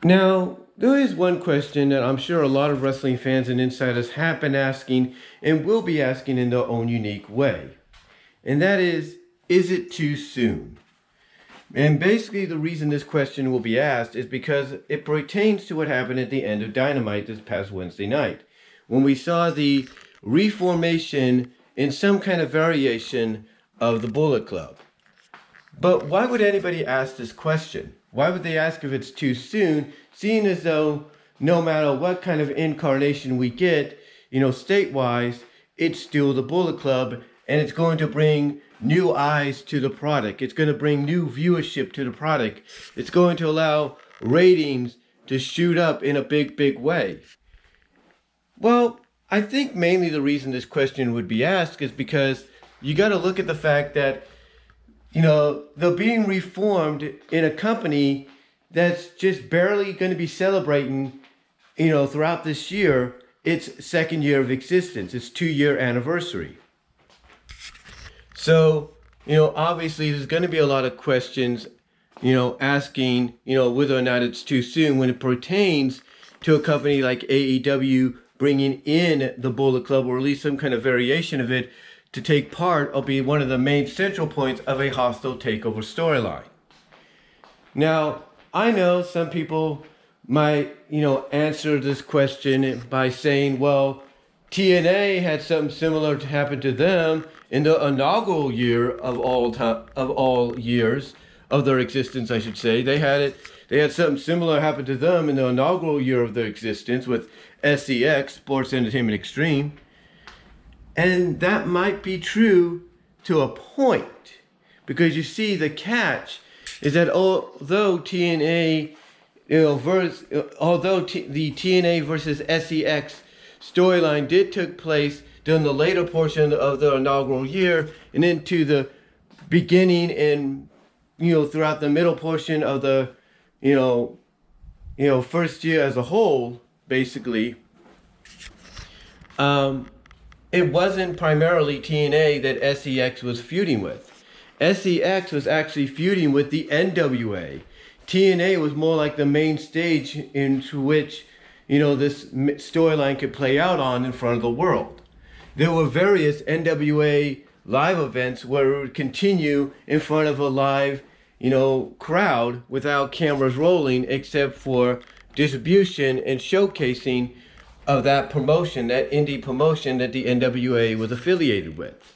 Now, there is one question that I'm sure a lot of wrestling fans and insiders have been asking and will be asking in their own unique way. And that is it too soon? And basically, the reason this question will be asked is because it pertains to what happened at the end of Dynamite this past Wednesday night, when we saw the reformation in some kind of variation of the Bullet Club. But why would anybody ask this question? Why would they ask if it's too soon, seeing as though no matter what kind of incarnation we get, state-wise, it's still the Bullet Club, and it's going to bring new eyes to the product. It's going to bring new viewership to the product. It's going to allow ratings to shoot up in a big, big way. Well, I think mainly the reason this question would be asked is because you got to look at the fact that they're being reformed in a company that's just barely going to be celebrating, throughout this year, its second year of existence, its 2-year anniversary. So, obviously there's going to be a lot of questions, asking, whether or not it's too soon when it pertains to a company like AEW bringing in the Bullet Club, or at least some kind of variation of it, to take part or be one of the main central points of a hostile takeover storyline. Now, I know some people might, answer this question by saying, well, TNA had something similar to happen to them in the inaugural year of all years of their existence, I should say. They had something similar happen to them in the inaugural year of their existence with SEX, Sports Entertainment Extreme. And that might be true to a point, because you see, the catch is that although TNA, the TNA versus SEX storyline did took place during the later portion of the inaugural year and into the beginning and throughout the middle portion of the first year as a whole, basically. It wasn't primarily TNA that SEX was feuding with. SEX was actually feuding with the NWA. TNA was more like the main stage into which, this storyline could play out on in front of the world. There were various NWA live events where it would continue in front of a live, crowd without cameras rolling, except for distribution and showcasing of that promotion, that indie promotion that the NWA was affiliated with.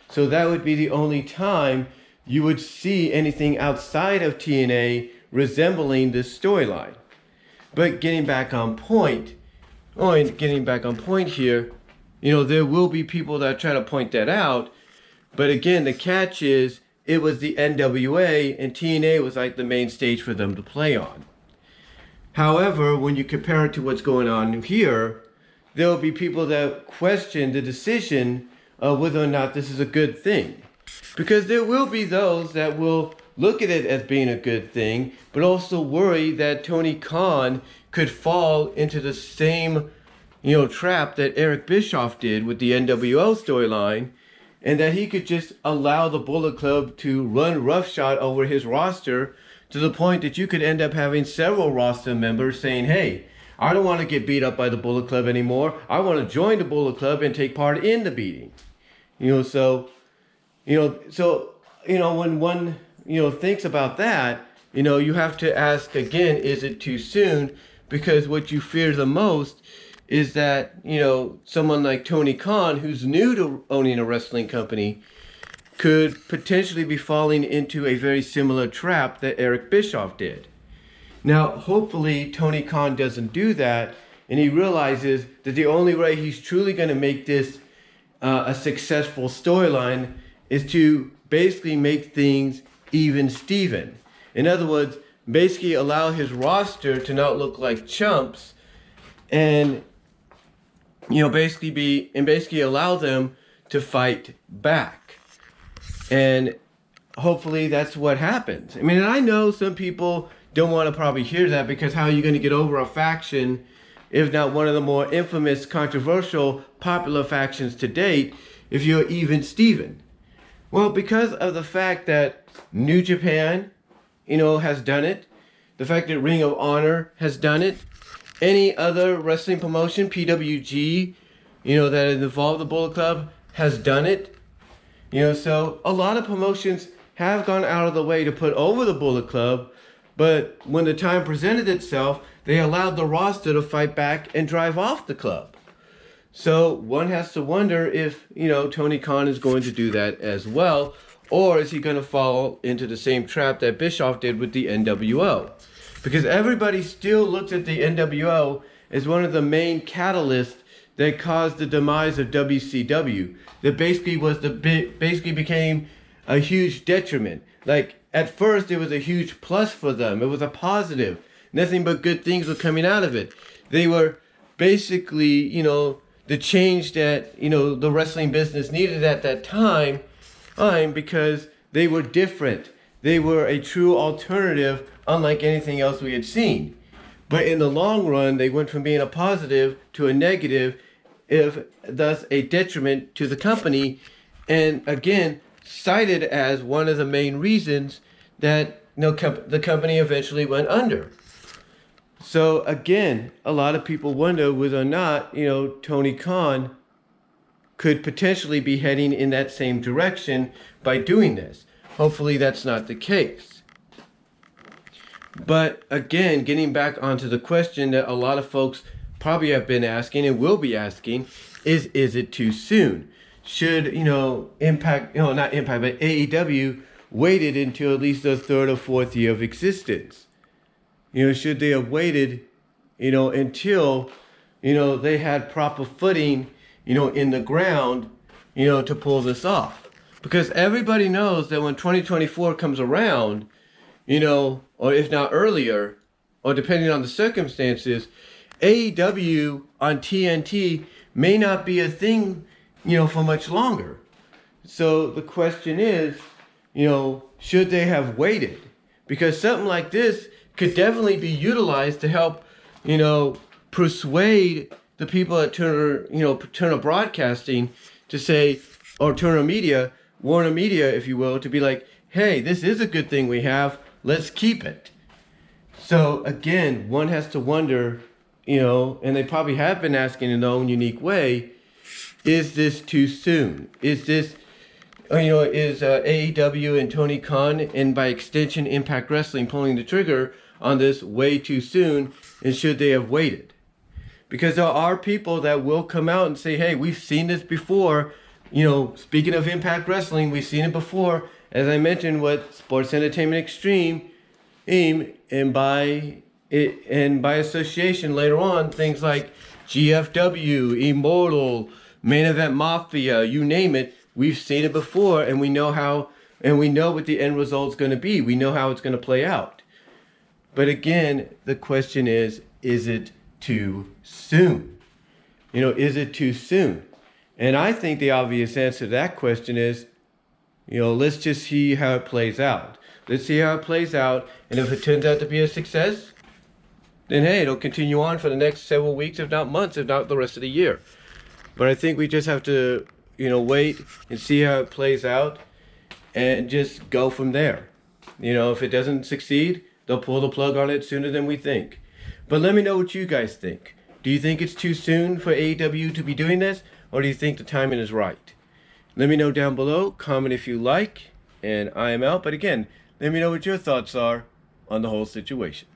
So that would be the only time you would see anything outside of TNA resembling this storyline. But getting back on point here, there will be people that try to point that out. But again, the catch is it was the NWA, and TNA was like the main stage for them to play on. However, when you compare it to what's going on here, there will be people that question the decision of whether or not this is a good thing. Because there will be those that will look at it as being a good thing, but also worry that Tony Khan could fall into the same, trap that Eric Bischoff did with the NWO storyline, and that he could just allow the Bullet Club to run roughshod over his roster to the point that you could end up having several roster members saying, hey, I don't want to get beat up by the Bullet Club anymore. I want to join the Bullet Club and take part in the beating. When one, thinks about that, you have to ask again, is it too soon? Because what you fear the most is that, someone like Tony Khan, who's new to owning a wrestling company, could potentially be falling into a very similar trap that Eric Bischoff did. Now, hopefully, Tony Khan doesn't do that, and he realizes that the only way he's truly going to make this a successful storyline is to basically make things even Steven. In other words, basically allow his roster to not look like chumps, and basically allow them to fight back. And hopefully that's what happens. I mean, and I know some people don't want to probably hear that, because how are you going to get over a faction, if not one of the more infamous, controversial, popular factions to date, if you're even Steven? Well, because of the fact that New Japan, has done it, The fact that Ring of Honor has done it. Any other wrestling promotion, PWG, that has involved the Bullet Club, has done it. So a lot of promotions have gone out of the way to put over the Bullet Club, but when the time presented itself, they allowed the roster to fight back and drive off the club. So one has to wonder if, Tony Khan is going to do that as well, or is he going to fall into the same trap that Bischoff did with the NWO? Because everybody still looks at the NWO as one of the main catalysts that caused the demise of WCW. That basically became a huge detriment. Like at first it was a huge plus for them. It was a positive. Nothing but good things were coming out of it. They were basically, the change that, the wrestling business needed at that time because they were different. They were a true alternative, unlike anything else we had seen. But in the long run, they went from being a positive to a negative, thus a detriment to the company, and again, cited as one of the main reasons that the company eventually went under. So again, a lot of people wonder whether or not, Tony Khan could potentially be heading in that same direction by doing this. Hopefully that's not the case. But again, getting back onto the question that a lot of folks probably have been asking and will be asking is it too soon? Should, Impact, not Impact, but AEW waited until at least the third or fourth year of existence? Should they have waited, until, they had proper footing, in the ground, to pull this off? Because everybody knows that when 2024 comes around, or if not earlier, or depending on the circumstances, AEW on TNT may not be a thing, for much longer. So the question is, should they have waited? Because something like this could definitely be utilized to help, persuade the people at Turner Broadcasting to say, or Turner Media, Warner Media, if you will, to be like, hey, this is a good thing we have, let's keep it. So again, one has to wonder, and they probably have been asking in their own unique way, is this too soon? Is this, is AEW and Tony Khan, and by extension Impact Wrestling, pulling the trigger on this way too soon, and should they have waited? Because there are people that will come out and say, hey, we've seen this before. Speaking of Impact Wrestling, we've seen it before. As I mentioned, with Sports Entertainment Extreme, and by association later on, things like GFW, Immortal, Main Event Mafia, you name it, we've seen it before, and we know what the end result's going to be. We know how it's going to play out. But again, the question is it too soon? Is it too soon? And I think the obvious answer to that question is, let's just see how it plays out. Let's see how it plays out, and if it turns out to be a success, then hey, it'll continue on for the next several weeks, if not months, if not the rest of the year. But I think we just have to, wait and see how it plays out and just go from there. If it doesn't succeed, they'll pull the plug on it sooner than we think. But let me know what you guys think. Do you think it's too soon for AEW to be doing this, or do you think the timing is right? Let me know down below, comment if you like, and I am out. But again, let me know what your thoughts are on the whole situation.